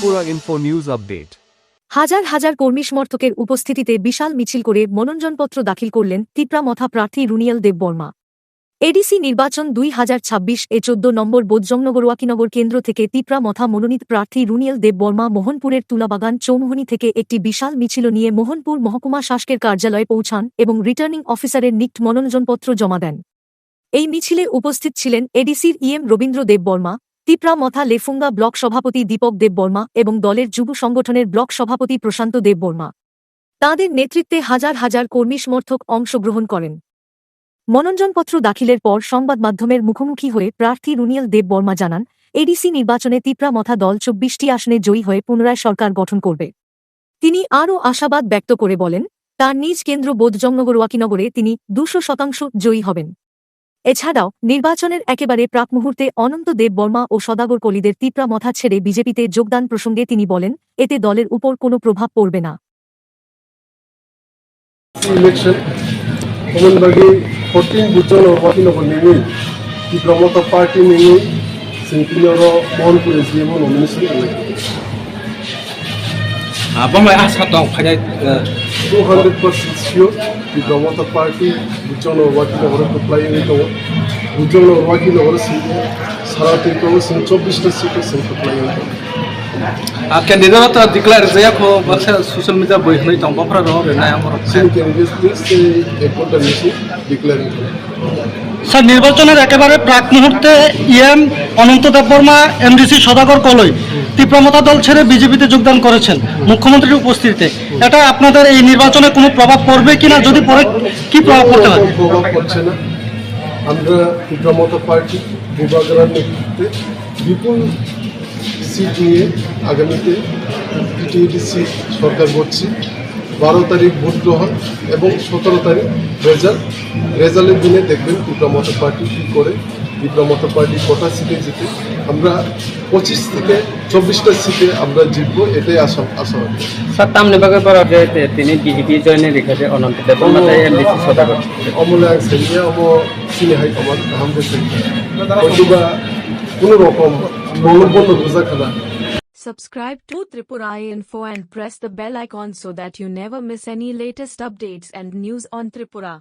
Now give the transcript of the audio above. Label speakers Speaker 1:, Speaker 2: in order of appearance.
Speaker 1: Tripura Info News Update.
Speaker 2: হাজার হাজার কর্মী সমর্থকের উপস্থিতিতে বিশাল মিছিল করে মনোনয়নপত্র দাখিল করলেন তিপ্রামথা প্রার্থী রুনিয়াল দেববর্মা। এডিসি নির্বাচন 2026 এ 14 নম্বর বোধজংনগর কেন্দ্র থেকে তিপ্রামথা মনোনীত প্রার্থী রুনিয়াল দেববর্মা মোহনপুরের তুলাবাগান চৌমুহনী থেকে একটি বিশাল মিছিল নিয়ে মোহনপুর মহকুমা শাসকের কার্যালয়ে পৌঁছান এবং রিটার্নিং অফিসারের নিকট মনোনয়নপত্র জমা দেন। এই মিছিলে উপস্থিত ছিলেন এডিসির ইএম রবীন্দ্র দেববর্মা, তিপ্রামথা লেফুঙ্গা ব্লক সভাপতি দীপক দেববর্মা এবং দলের যুব সংগঠনের ব্লক সভাপতি প্রশান্ত দেববর্মা। তাঁদের নেতৃত্বে হাজার হাজার কর্মী সমর্থক অংশগ্রহণ করেন। মনোনয়নপত্র দাখিলের পর সংবাদ মাধ্যমের মুখোমুখি হয়ে প্রার্থী রুনিয়াল দেববর্মা জানান, এডিসি নির্বাচনে তিপ্রামথা দল 24টি আসনে জয়ী হয়ে পুনরায় সরকার গঠন করবে। তিনি আরও আশাবাদ ব্যক্ত করে বলেন, তার নিজ কেন্দ্র বোধজংনগরে তিনি 200% জয়ী হবেন। এছাড়াও নির্বাচনের একেবারে প্রাক মুহূর্তে অনন্ত দেববর্মা ও সদাগর কলিদের তিপ্রামথা ছেড়ে বিজেপিতে যোগদান প্রসঙ্গে তিনি বলেন, এতে দলের উপর কোনো প্রভাব পড়বে না।
Speaker 3: তিপ্রামথা পার্টি নিয়ে Mohanpur
Speaker 4: Abang asa tong kaya
Speaker 3: 200% sure Tipra Motha party বুচন ওয়াকিনগর প্লাই তো বুচন ওয়াকিনগর সারা তিপ্রাম 24টা সিট প্লাই
Speaker 4: candidate declare jaya ko baksa social media boy hnai tong bafra ro re na amor
Speaker 3: candidate একটা মিছিল ডিক্লেয়ার
Speaker 5: স্যার, নির্বাচনের একেবারে প্রাক মুহূর্তে ইএম অনন্ত দেববর্মা এমডিসি সদাগর কলই তিপ্রামথা দল ছেড়ে বিজেপিতে যোগদান করেছেন মুখ্যমন্ত্রীর উপস্থিতিতে। এটা আপনাদের এই নির্বাচনে কোনো প্রভাব পড়বে কিনা, যদি পড়ে কি প্রভাব পড়তে পারে?
Speaker 3: প্রভাব পড়ছে না। আমরা তিপ্রামথা পার্টি বিভাগের নেতৃত্বে বিপুল সিট নিয়ে আগামীতে পিটিইটি সিট সরকার করছি। 12 তারিখ ভোট গ্রহণ এবং 17 তারিখ রেজাল্টের দিনে দেখবেন তিপ্রামথা পার্টি কী করে, তিপ্রামথা পার্টি কটা সিটে জিতে। আমরা 25 থেকে 24টা সিটে আমরা জিতবো, এটাই আশা হবে।
Speaker 6: স্যার, তামনি বাগের পর তিনি বিজেপি জয়েনে রেখেছে অনন্ত দেববর্মা এমডিসি সদাগর
Speaker 3: অমলে সেলিয়া অম চিনি হাই কমান আমাদের সেলিয়া কোনো রকম বঙ্গবন্ধু বোঝা খেলা।
Speaker 7: Subscribe to Tripura Info and press the bell icon so that you never miss any latest updates and news on Tripura.